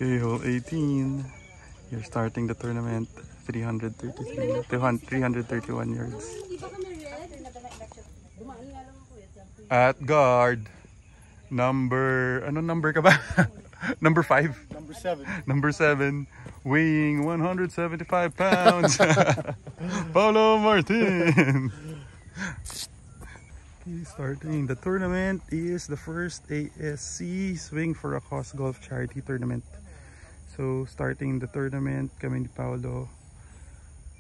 Okay, hole 18. You're starting the tournament. 331 yards. At guard, number ka ba? Number 5? Number 7. Number 7, weighing 175 pounds. Paulo Martin. Starting the tournament is the first ASC Swing for a Cause Golf Charity Tournament. So starting the tournament kami ni Paulo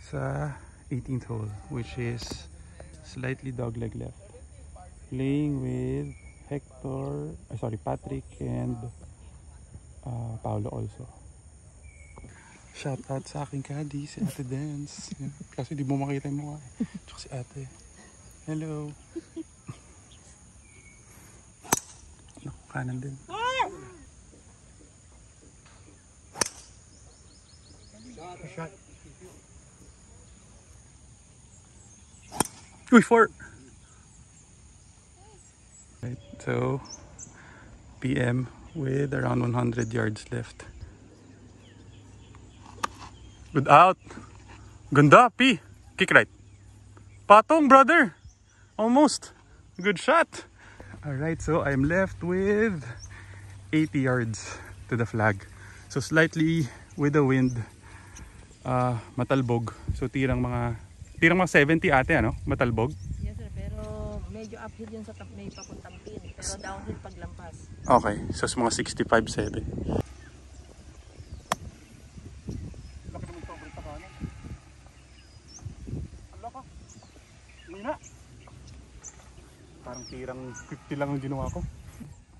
sa 18th hole, which is slightly dogleg left. Playing with Patrick and Paulo also. Shout out sa aking caddy, si Ate Dance. Kasi di mo makita yung mukha. Tsaka si Ate. Hello. Naku, kanan din. Shot. Uy, 4! Right, so PM with around 100 yards left. Good out! Ganda, P! Kick right. Patong, brother! Almost! Good shot! Alright, so I'm left with 80 yards to the flag. So slightly with the wind, matalbog. So tirang mga 70 ate, ano? Matalbog? Yes sir, pero medyo uphill yun sa may papuntang pin. Pero downhill paglampas. Okay, so mga 65-7. Parang tirang 50 lang ang ginawa ko.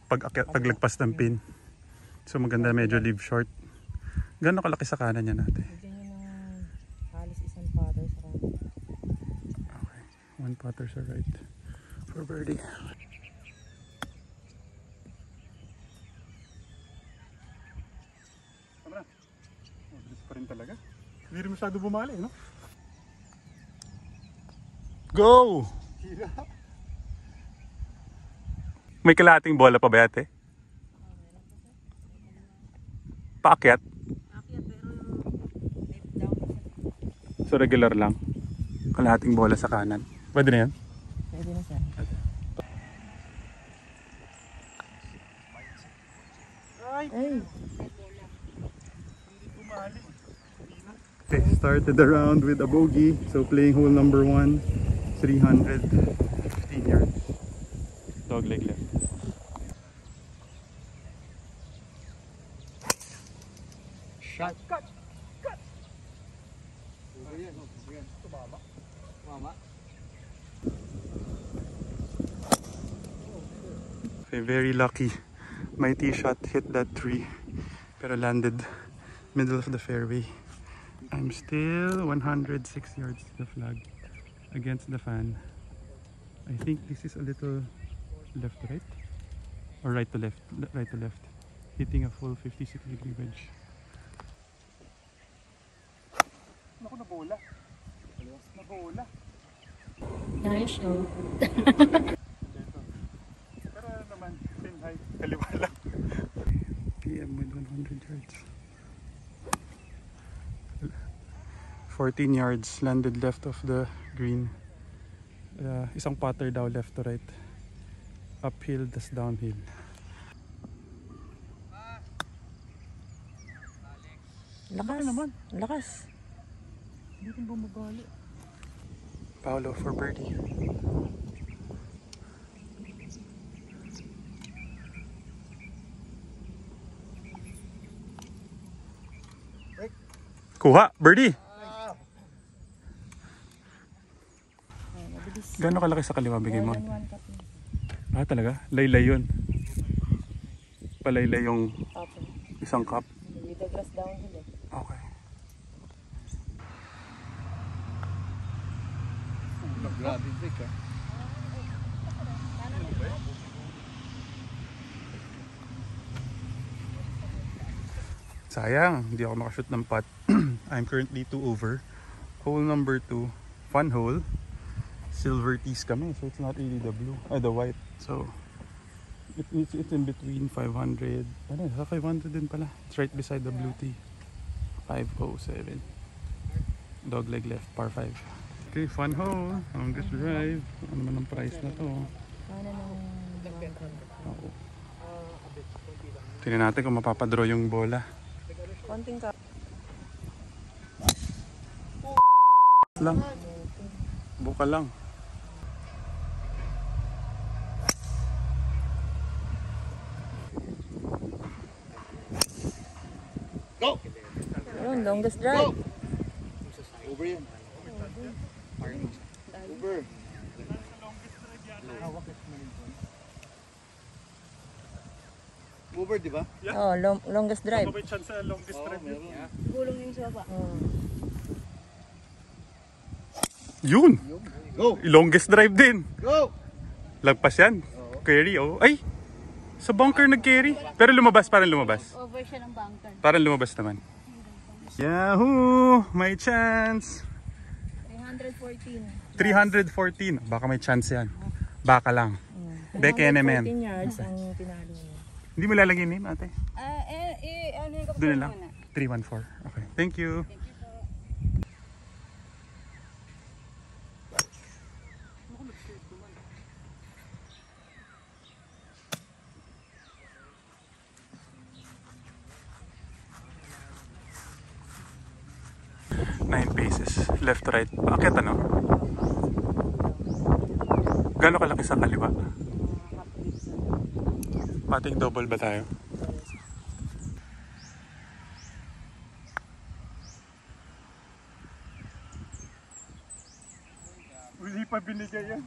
Paglagpas ng pin. So maganda, medyo leave short. Gano'n kalaki sa kanan niya natin? Bigyan nyo ng halos isang putter sa kanan. Okay, 1 putter sa right for birdie. Tama na. Mabilis pa rin talaga. Hindi rin masyado bumali, no? Go! May kalahating bola pa ba yate? Paakyat? Akyat pero may downhill. So regular lang? Kalahating bola sa kanan. Pwede na yan? Pwede na sir. Ay! Okay, started the round with a bogey. So playing hole number 1, 315 yards. Dogleg left. Shot. Cut. Mama. Okay, very lucky. My tee shot hit that tree, pero landed middle of the fairway. I'm still 106 yards to the flag against the fan. I think this is a little left to right or right to left, hitting a full 56-degree wedge. Naku, nabola. Nice shot. Pero naman, same height, kaliwa lang. PM with 100 yards. 14 yards landed left of the green. Isang putter daw left to right. Uphill, tas downhill. Lakas naman. Lakas. Hindi rin bumabali. Paulo for birdie. Kuha, birdie. Gano'n kalaki sa kaliwa bigay mo? Ah, talaga? Laylay yun. Palaylay yung isang cup. With the grass downhill eh. Okay. Grabe break ah. Sayang, hindi ako makashoot ng putt. I'm currently 2 over. Hole number 2, fun hole. Silver tees kami, so it's not really the blue, the white. So It's in between 500. Ano, sa 500 din pala. It's right beside the blue tee. 507. Dogleg left, par 5. Okay, fun hole. Longest drive. Ano naman ang price na to? Ano nang Oo. Tingnan natin kung mapapadraw yung bola. konting ka. Lang. Buka lang. Go! Ayun, longest drive. Over yan. Over. Over, di ba? Oh, longest drive. May chance sa longest Oo, drive. meron. Gulong yung soba. Yun! Go! Longest drive din. Go! Lagpas yan. Carry, oh. Ay! Sa bunker nag-carry. Pero lumabas, parang lumabas. Over siya ng bunker. Parang lumabas naman. Yahoo! May chance! 314. 314. Baka may chance yan. Baka lang. Beke na men. 14 yards ang pinalo niya. Hindi mo lalagyan name, ate? Ano yung Doon na lang. 314. Okay. Thank you. Nine paces. Left, right. Bakit ano? Gano'n kalaki sa kaliwa? Pating double ba tayo? Hindi pa binigay yan.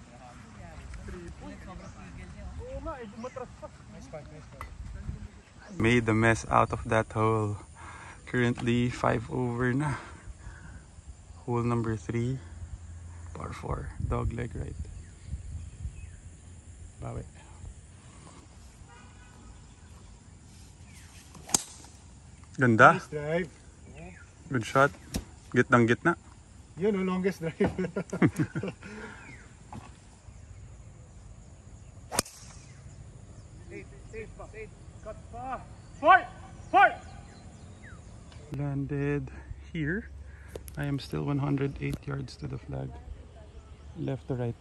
Made the mess out of that hole. Currently 5 over na. Hole number 3. Par 4. Dog leg right. Bawi. Ganda. Longest drive. Good shot. Gitnang gitna. Yun, oh, longest drive. Landed here. I am still 108 yards to the flag. Left to right.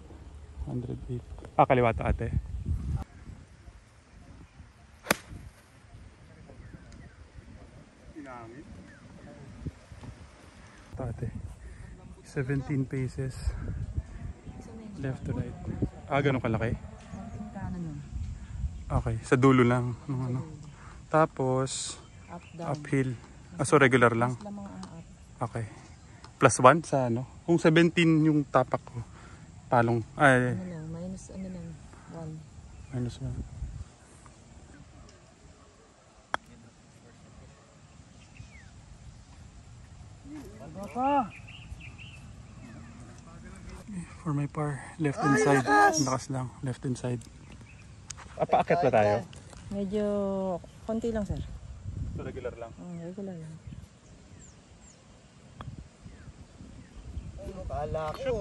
108. Ah, kaliwa to ate. Ito ate. 17 paces. Left to right. Ah, ganun kalaki? Konting kanan nun. Okay, sa dulo lang. Ano. Tapos, Up, down. uphill. Ah, so regular lang. Lamang ang up. Okay. Plus 1 sa ano? Kung 17 yung tapak ko. Palong. Ay, Ano lang, minus ano lang. 1. minus 1. For my par, left inside. Lakas lang, left inside. Paakit ba tayo? Medyo konti lang, sir. So regular lang. Regular lang. Kala ko.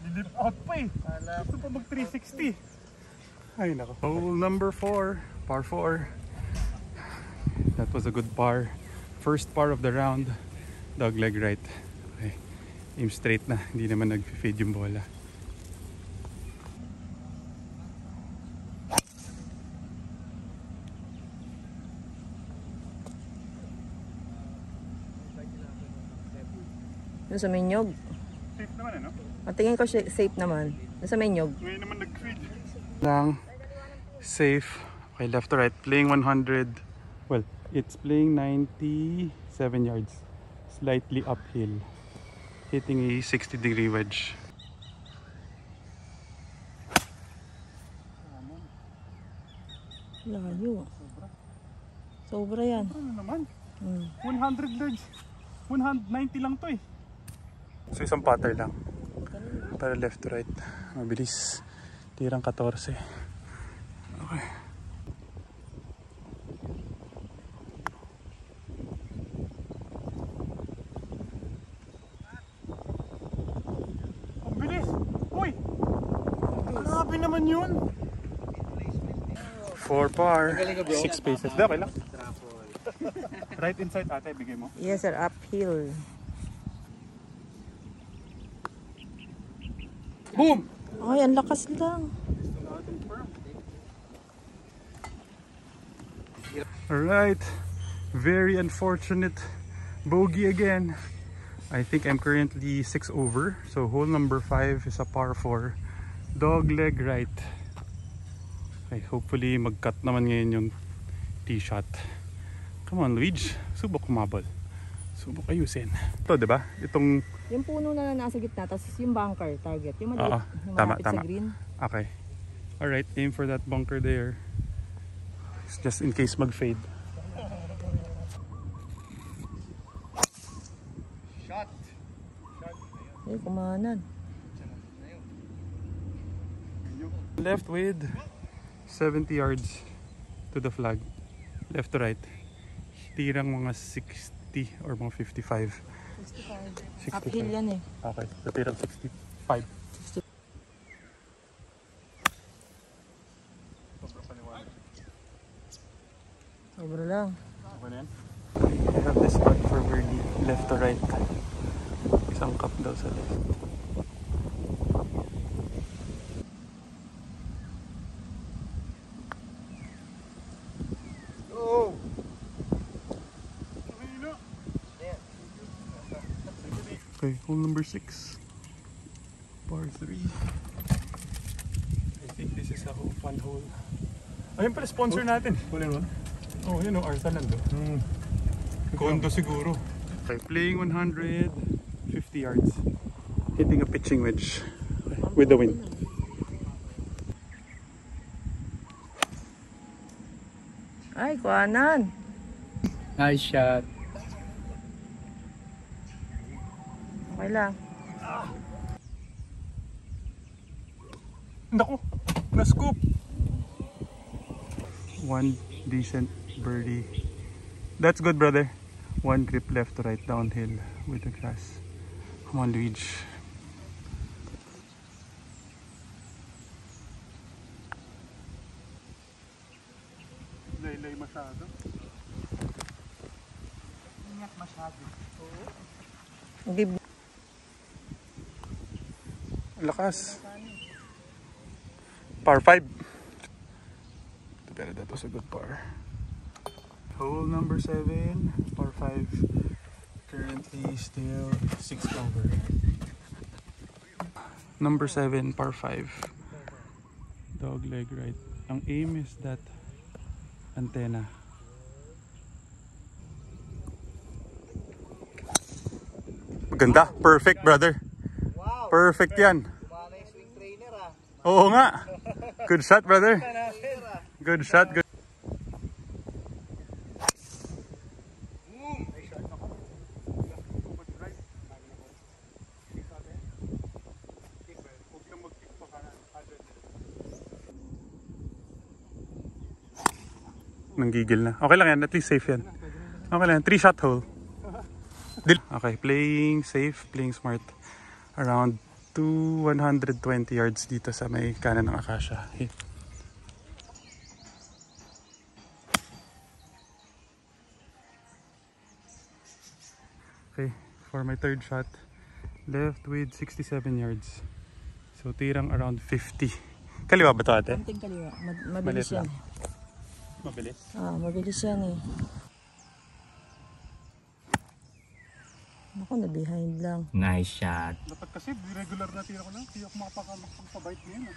Lilip out pa eh. Gusto pa mag 360. Ay nako. Hole number 4, par 4. That was a good par. First par of the round. Dog leg right. Okay. Aim straight na. Hindi naman nag-fade yung bola. Doon sa Minyog. Safe naman ano? At tingin ko safe naman. Doon sa Minyog. Ngayon naman nag-fade. Lang. Safe. Okay, left to right. Playing 100. Well, it's playing 97 yards. Slightly uphill. Hitting a 60-degree wedge. Layo. Sobra yan. Ano naman? 100 Hmm. yards. 190 lang to eh. So isang putter lang. Para left to right. Mabilis. Tirang 14. Okay. Ang bilis! Uy! Grabe naman yun! 4 par. 6 paces. Di, okay lang. Right inside ate, bigay mo. Yes sir, uphill. Boom! Ay, ang lakas lang. Alright. Very unfortunate bogey again. I think I'm currently 6 over. So hole number 5 is a par 4. Dog leg right. Okay, hopefully mag-cut naman ngayon yung tee shot. Come on, Luigi. Subok kumabol. Subok ayusin. Ito, di ba? Itong... Yung puno na nasa gitna, tapos yung bunker target. Yung maliit, Oo, yung tama, malapit tama. sa green. Okay. Alright, aim for that bunker there. It's just in case mag-fade. Shot. Ay, kumanan. Left with 70 yards to the flag. Left to right. Tirang mga 60 or mga 55. 65. Uphill yan eh. Okay, so tirang 65. Sobra lang. I have this spot for birdie. Left to right. Isang cup daw sa left. Go. Okay, hole number 6. Par 3. I think this is a fun hole. Ayun pala sponsor natin. Oh, yun o, Arsalan do. Kondo siguro. Okay, playing 150 yards. Hitting a pitching wedge with the wind. Ay, kuanan. Nice shot. Okay lang. Naku, na-scoop. One decent birdie. That's good, brother. One grip left to right downhill with the grass. Come on, Luigi. Lay masyado. Ingat masyado. Hindi. Lakas. Par 5. Pero that was a good par. Hole number 7, par 5. Currently still 6 over. Number 7, par 5. Dog leg right. Ang aim is that antenna. Maganda. Perfect, brother. Wow. Perfect yan. Kumana yung swing trainer ah. Oo nga. Good shot, brother. Good shot. Good. Nanggigil na. Okay lang yan. At least safe yan. Okay lang. 3-shot hole. Okay. Playing safe. Playing smart. Around 120 yards dito sa may kanan ng Acacia. Hit. Okay. For my third shot. Left with 67 yards. So tirang around 50. Kaliwa ba ito ate? Konting kaliwa. Mabilis Maliit yan. lang. Mabilis. Ah, mabilis yan eh. Ako na behind lang. Nice shot. Dapat kasi regular na tira ko lang. Hindi ako makapabite ngayon.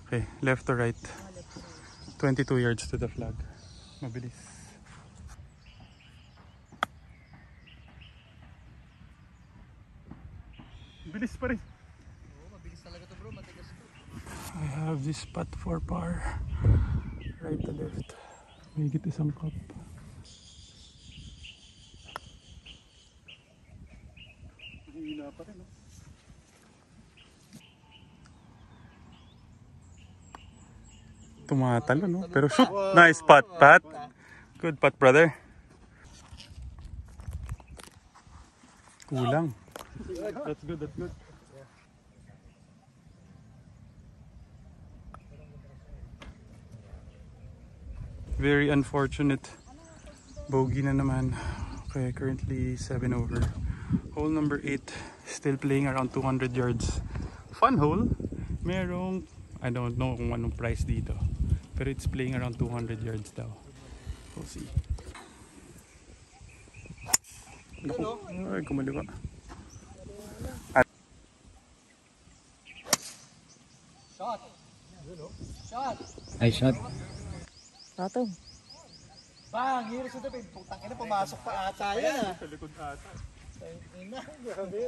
Okay, left to right. 22 yards to the flag. Mabilis. Bilis pa rin. Mabilis talaga to bro, matigas to. I have this spot for par. Right to left. May higit isang cup. Hihina pa rin, no? Tumatalo, no? Pero shoot! Nice putt, Pat! Good putt, brother. Kulang. That's good, that's good. Very unfortunate. Bogey na naman. Okay, currently 7 over. Hole number 8, still playing around 200 yards. Fun hole. Merong, I don't know kung anong price dito. Pero it's playing around 200 yards daw. We'll see. Naku, ay kumaliwa. Shot! Shot! Ay, shot. Ratong. Bang! Hero sa tabi. Putang ina, pumasok pa ata yan ah. Sa likod ata. Ina, grabe.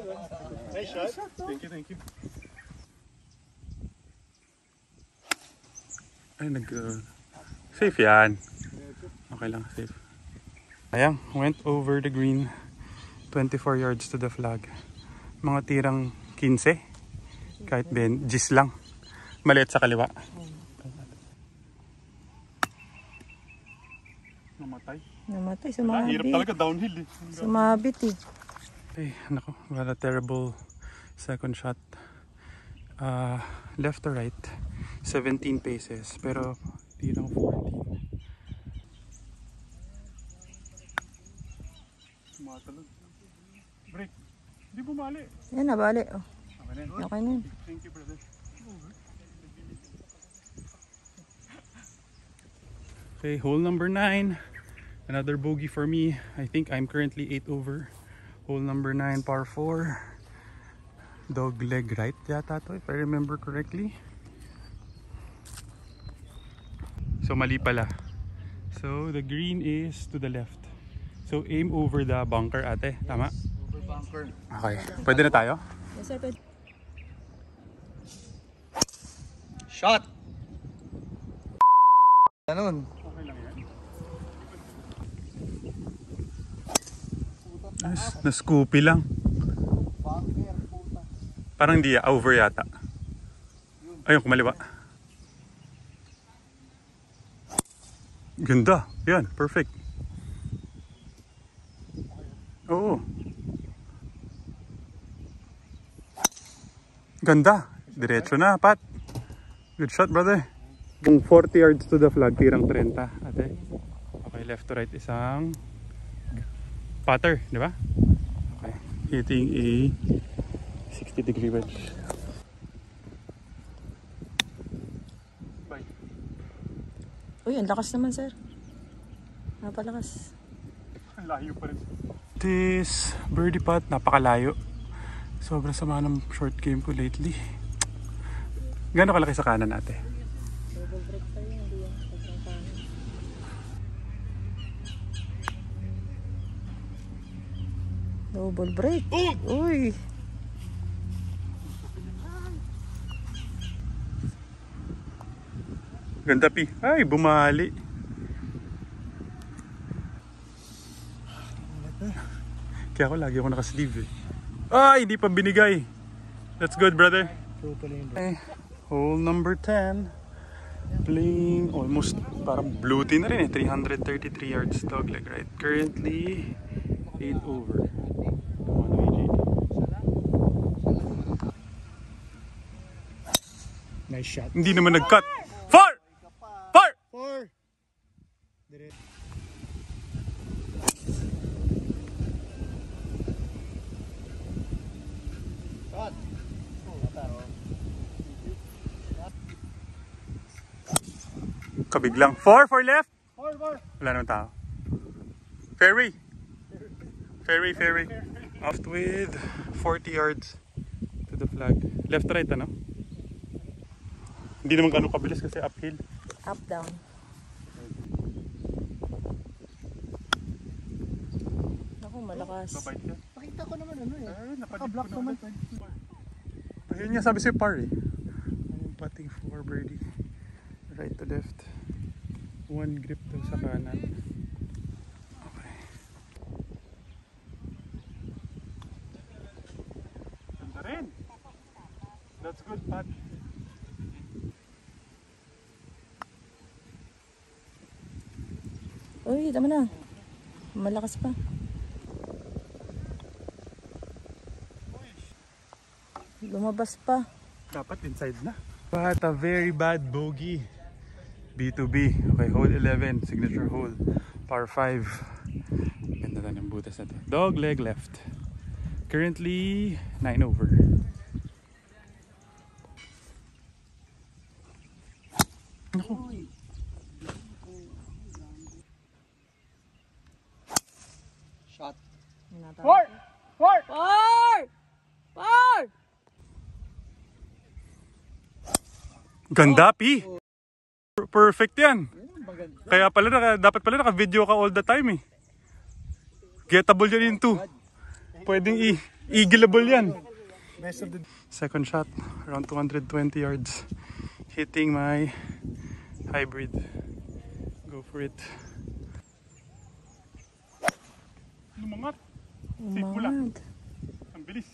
Nice shot. Thank you, thank you. Ay, safe yan. Okay lang, safe. Ayan, went over the green. 24 yards to the flag. Mga tirang 15. Kahit din, gis lang. Maliit sa kaliwa. Namatay. Namatay, sumabit. Hirap talaga downhill eh. Sumabit eh. Ay, nako, what a terrible second shot. Left to right, 17 paces, pero tirang 14. Tumatalon. Break. Hindi bumali. Yan, nabali. Oh. Okay na. Okay na yun. Thank you, brother. Okay, hole number 9. Another bogey for me. I think I'm currently 8 over. Hole number 9, par 4. Dog leg right yata to, if I remember correctly. So mali pala. So the green is to the left. So aim over the bunker ate, tama? Over bunker. Okay, pwede na tayo? Yes, sir. Pwede. Shot! Ganun. Okay lang yan. Na-scoopy lang. Bunker, puta. Parang di over yata. Ayun, kumaliwa. Ganda. Yan, perfect. Oo. Ganda. Diretso na, Pat. Good shot, brother. Kung 40 yards to the flag, tirang 30, ate. Okay, left to right isang putter, di ba? Okay. Hitting a 60-degree wedge. Bye. Uy, ang lakas naman, sir. Napalakas. Ang layo pa rin. This birdie putt, napakalayo. Sobrang sama ng short game ko lately. Gano'ng kalaki sa kanan ate? Double break pa yun, hindi yan. Sobrang kanan. Double break. Uy! Ganda pi. Ay, bumali. Kaya ako lagi ako nakasleeve eh. Ay, hindi pa binigay. That's good, brother. Okay. Hole number 10. Playing almost parang blue tea na rin eh. 333 yards dog leg right. Currently 8 over. Come on, AJ. Nice shot. Hindi naman nag-cut. Far! Far! 4. Shot! Kabiglang. 4 for left. 4. Wala naman tao. Fairway. Fairway. Off with 40 yards to the flag. Left to right, ano? Hindi naman gano'ng kabilis kasi uphill. Up, down. Ako, malakas. Babait yan. Nakita ko naman ano eh. Ay, Naka-block naman. Ayun nga, sabi sa'yo par eh. I'm putting for birdie. Right to left. One grip daw sa kanan. Okay. Ganda rin. That's good, Pat. Uy, tama na. Malakas pa. Lumabas pa. Dapat inside na. But a very bad bogey. B2B. Okay, hole 11, signature hole. Par 5. Ganda na ng butas na to. Dog leg left. Currently, 9 over. Naku. Shot. Four! Four! Four! Ganda, Pi. Perfect yan. Kaya pala, dapat pala naka-video ka all the time eh. Gettable yan in 2. Pwedeng eagleable yan. Second shot, around 220 yards. Hitting my hybrid. Go for it. Lumangat. Safe mo lang. Ang bilis.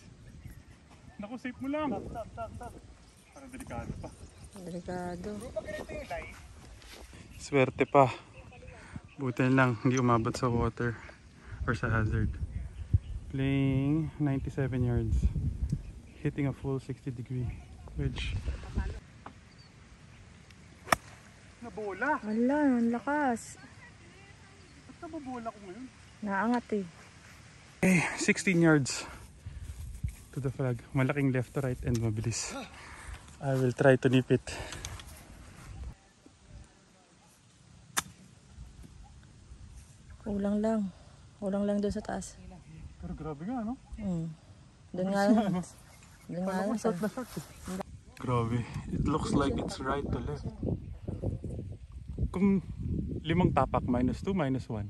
Naku, safe mo lang. Parang delikado pa. Delikado. Swerte pa. Buti lang, hindi umabot sa water or sa hazard. Playing 97 yards. Hitting a full 60-degree wedge. Nabola! Wala, ang lakas. Ba't nabobola ko ngayon? Naangat eh. Okay, 16 yards to the flag. Malaking left to right and mabilis. I will try to nip it. Kulang lang. Kulang lang doon sa taas. Pero grabe nga, no? Doon nga lang. Doon nga lang. Short na short eh. Grabe. It looks like it's right to left. Kung 5 tapak, -2, -1.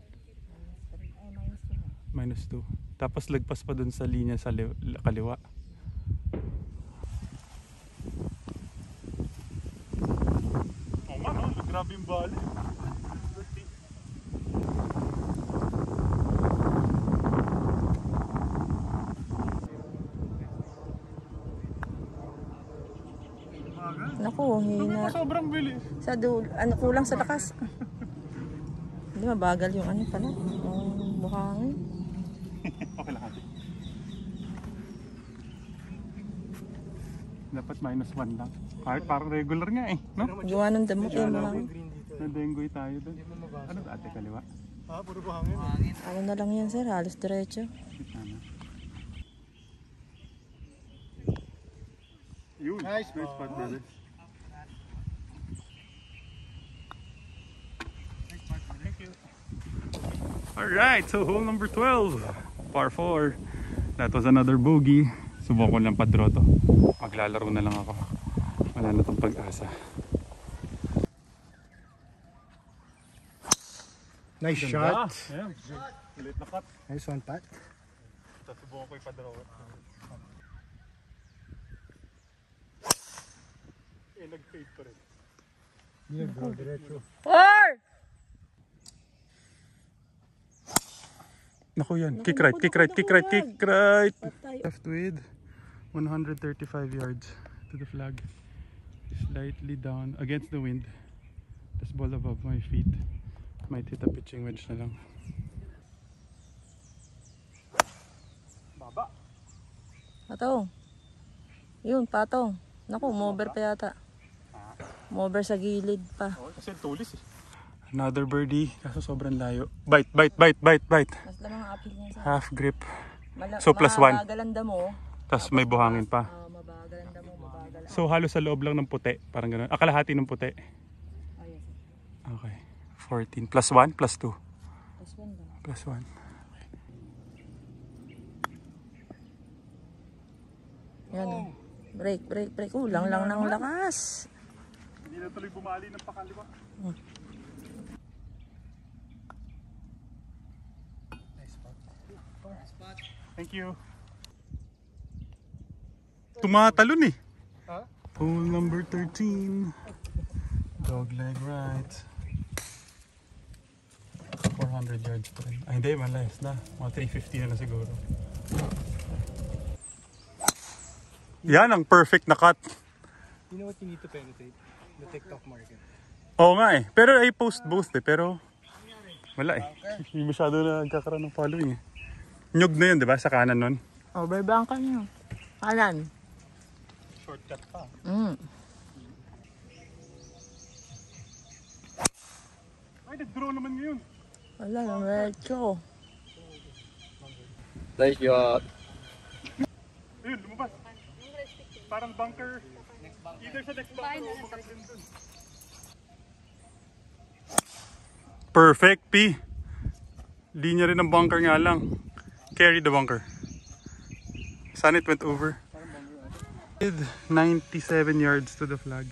-2. Tapos lagpas pa dun sa linya sa kaliwa. Oh man, oh, grabe yung bali. Naku, hina. Sobrang bilis. Sa kulang sa lakas. Hindi mabagal yung ano pala. Yung buhangin. Okay lang ate. Dapat -1 lang. Kahit parang regular nga eh, no? Gawa ng damo yung buhangin. Nadengoy tayo dun. Ano ba ate, kaliwa? Puro buhangin. Ano na lang yan sir, halos diretso. Ano? Yun. Nice spot, brother. Alright, so hole number 12, par 4. That was another bogey. Subukan ko lang pa-draw to. Maglalaro na lang ako. Wala na tong pag-asa. Nice shot. Ayan, ulit na cut. Nice one, Pat. Subukan ko ipa-draw. Nag-fade pa rin. Yeah, bro, diretso. Four! Naku yan, kick right, kick right, kick right, kick right. Patay. Left with 135 yards to the flag. Slightly down against the wind. This ball above my feet. Might hit a pitching wedge na lang. Baba. Patong. Yun, patong. Naku, mover pa yata. Mover sa gilid pa. Oh, kasi tulis eh. Another birdie, kaso sobrang layo. Bite, bite, bite, bite, bite. Mas lamang ang uphill niya sa... Half grip. So plus 1. Mabagal ang damo. Tapos may buhangin pa. Mabagal ang damo, mabagal. So halos sa loob lang ng puti. Parang gano'n. Kalahati ng puti. Oh, yes. Okay. 14. Plus 1, plus 2. Plus 1 lang. Plus 1. Yan o. Break, break, break. Lang lang ng lakas. Hindi na tuloy bumali ng pakaliwa. Thank you. Tumatalon eh. Ha? Hole number 13. Dog leg right. 400 yards pa rin. Ay hindi, malayas na. Mga 350 na lang siguro. Yan ang perfect na cut. You know what you need to penetrate? The TikTok market. Oo nga eh. Pero I post both eh. Pero wala eh. Hindi masyado na nagkakaroon ng following eh. Nyug na yun, di ba? Sa kanan nun. Overbank ka niyo. Kanan. Shortcut pa. Ay, nag-draw naman ngayon. Wala, namecho. Nice shot. Ayun, lumabas. Parang bunker. Either sa next bunker o bunker din dun. Perfect, P. Linya rin ng bunker nga lang. Carry the bunker. Sana it went over. With 97 yards to the flag.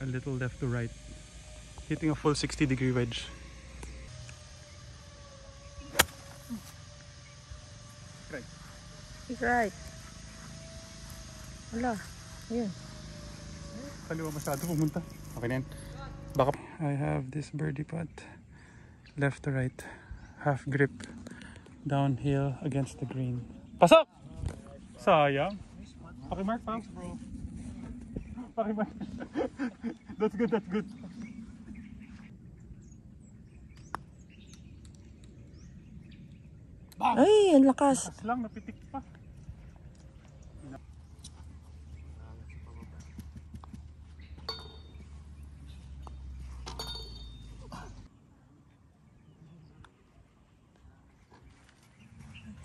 A little left to right. Hitting a full 60-degree wedge. He's right. Wala. Yun. Kaliwa masyado pumunta. Okay na yan. Baka I have this birdie putt. Left to right. Half grip. Downhill against the green. Pasok! Sayang. Pakimark, Pam. Pakimark. That's good, that's good. Ay, ang lakas. Mas lang, napitik pa.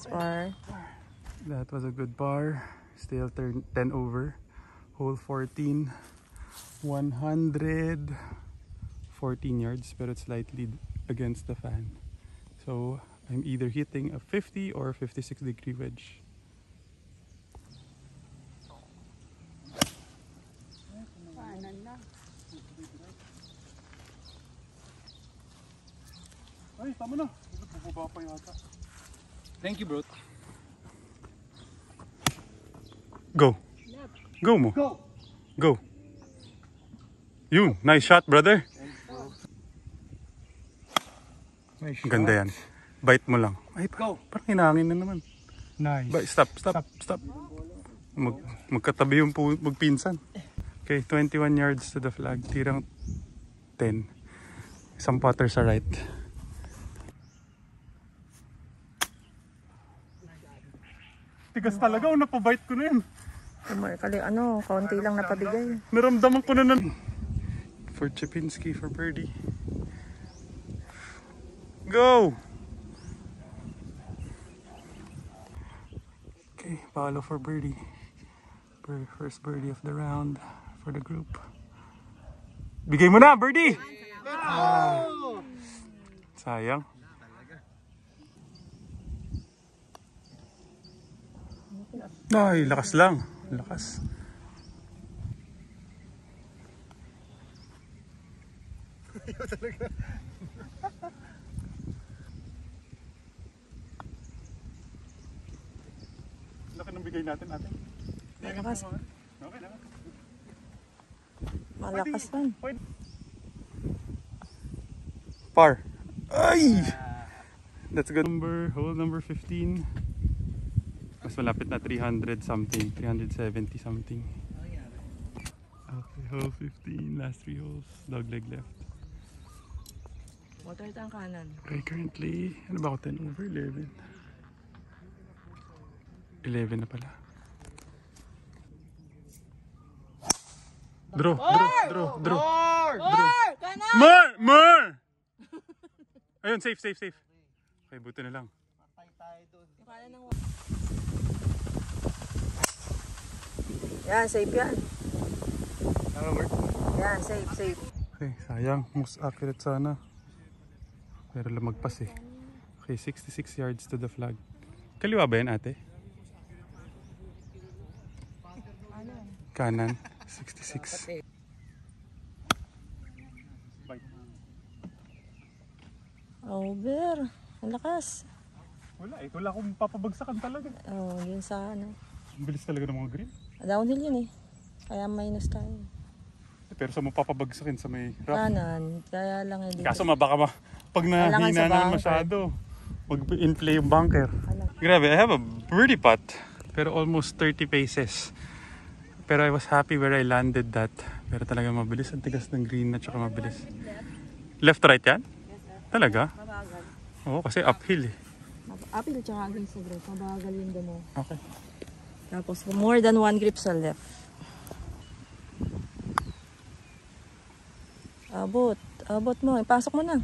Par. That was a good par. Still 10 over. Hole 14. 114 yards, but it's slightly against the fan. So I'm either hitting a 50 or a 56-degree wedge. Ay, tama na. Bubaba pa yata. Thank you, bro. Go. Go mo. Go! Go. Yun. Nice shot, brother. Nice Ang ganda yan. Bite mo lang. Ay, parang hinangin na naman. Nice. Stop. Magkatabi yung magpinsan. Okay, 21 yards to the flag. Tirang 10. Isang putter sa right. Tigas talaga. Napabite ko na yun. Kaunti lang napabigay. Naramdaman ko na nun. For Chipinski for birdie. Go! Okay, follow for birdie. First birdie of the round for the group. Bigay mo na, birdie! Sayang. Ay, lakas lang. Lakas. Laki ng bigay natin ate. Malakas. Okay lang. Malakas lang. Par. Ay! That's good. Hole number 15. Mas malapit na 300 something. 370 something. Okay, hole 15. Last 3 holes. Dogleg left. Water ang kanan. Okay, currently, ano ba ako? 10 over 11. 11 na pala. Draw. More! Ayun, safe. Okay, buti na lang. Yan, safe yan. Work. Yan, safe. Okay, sayang. Most accurate sana. Pero lumagpas eh. Okay, 66 yards to the flag. Kaliwa ba yan ate? Kanan. 66. Over. Ang lakas. Wala eh. Wala akong papabagsakan talaga. Yun sa ano. Ang bilis talaga ng mga green. Downhill yun eh. Kaya minus tayo. Pero sa mo papabagsakin sa may rough. Kanan. Kaya lang eh. Kaso baka pag nahina naman masyado, mag-inflate yung bunker. Grabe, I have a birdie putt. Pero almost 30 paces. Pero I was happy where I landed that. Pero talaga mabilis. Ang tigas ng green at saka mabilis. Left to right yan? Talaga? Mabagal. Oo, kasi uphill eh. Uphill tsaka against the grip. Mabagal yung demo. Okay. Tapos more than 1 grip sa left. Abot. Abot mo, ipasok mo na.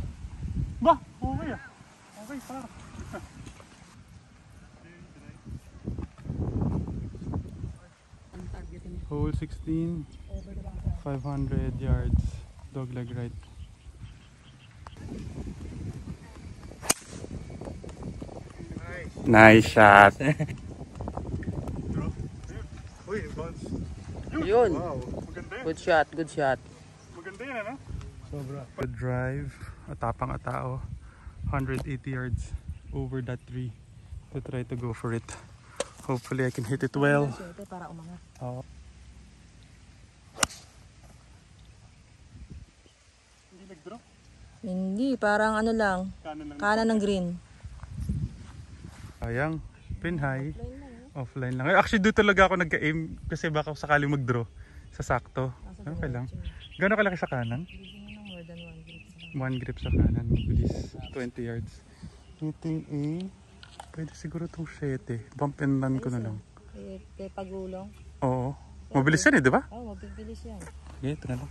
Ba? Okay ah. Okay, para. Hole 16. 500 yards. Dogleg right. Nice shot. Uy, bounce. Yun. Wow, maganda yun. Good shot, good shot. Maganda yun, ano? Sobra. Good drive. Atapang atao. 180 yards over that tree to try to go for it. Hopefully I can hit it well. Para umangat. Oh. Hindi nag-drop? Hindi, parang ano lang. Kanan ng green. Sayang. Pin high. Offline lang. Actually, doon talaga ako nagka-aim kasi baka sakaling mag-draw sa sakto. Okay lang. Gano'n kalaki sa kanan? More than 1 grip. 1 grip sa kanan. Mabilis. 20 yards. Hitting A. Pwede siguro itong 7. Bump and run ko na lang. Kay pagulong. Oo. Mabilis yan eh, di ba? Oo, mabibilis yan. Okay, ito na lang.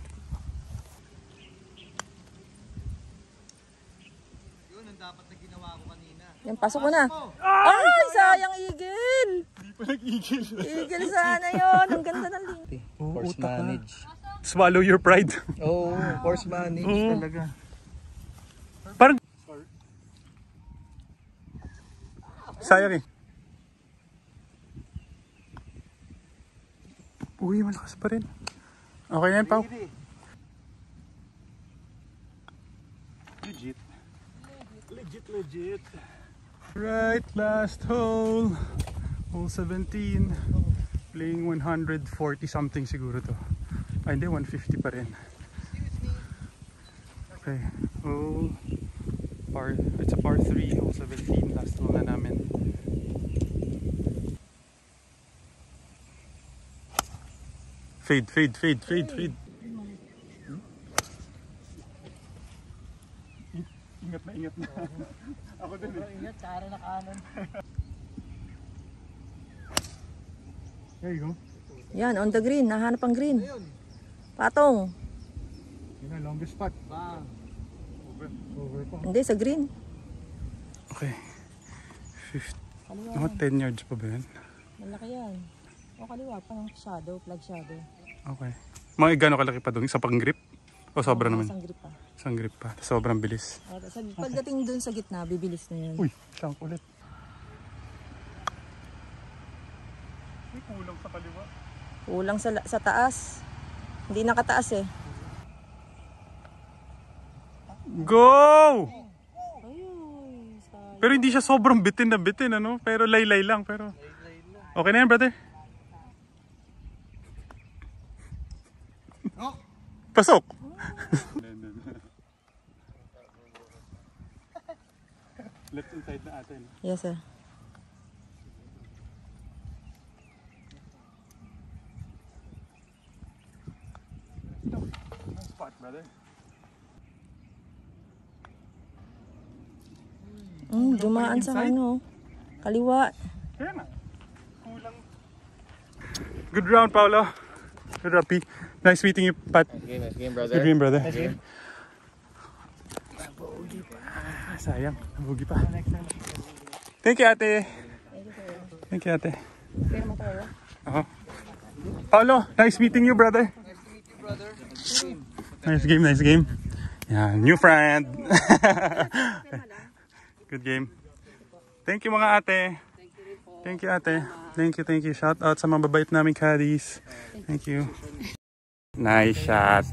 Yun ang dapat na ginawa ko kanina. Yan, pasok mo na. Ay, sayang eagle! Hindi pa nag-igil. Eagle sana yun. Ang ganda ng link. Force manage. Swallow your pride. Oh, force manage Oo. talaga. Parang... Sayang eh. Uy, malakas pa rin. Okay na yan, Pao. Legit. Legit. Right, last hole. Hole 17. Playing 140 something siguro to. Ay, hindi, 150 pa rin. Okay. Hole. It's a par 3, hole 17. Last hole na namin. Fade. Ingat na. Ako din eh. Ingat, kara na kanan. There you go. Yan, on the green. Nahanap ang green. Patong. Yun na, longest spot. Bang. Over pa. Hindi, sa green. Okay. 50. Kaliwa. Oh, 10 yards pa ba yan? Malaki yan. O kaliwa pa ng shadow, flag shadow. Okay. Mga gano'ng kalaki pa doon? Isa pang grip? O sobra naman? Isang grip pa. Isang grip pa. Sobrang bilis. Pagdating dun sa gitna, bibilis na yun. Uy, siyang ulit. May kulang sa kaliwa. Kulang sa taas. Hindi nakataas eh. Go! Ayun, sayang. Pero hindi siya sobrang bitin na bitin, ano? Pero laylay lang. Pero okay na yan, brother. Pasok! Left inside na atin. Yes, sir. Nice spot, brother. Dumaan sa ano. Kaliwa. Kaya na. Kulang. Good round, Paolo. Good Rapi. Nice meeting you, Pat. Nice game, brother. Good game, brother. Nice game. Sayang, nabugi pa. Thank you, ate. Thank you, ate. Pero matawa. Paolo, nice meeting you, brother. Nice to meet you, brother. Nice game. Yeah, new friend. Good game. Thank you, mga ate. Thank you, ate. Thank you. Shout out sa mga babait naming caddies. Thank you. Nice shot.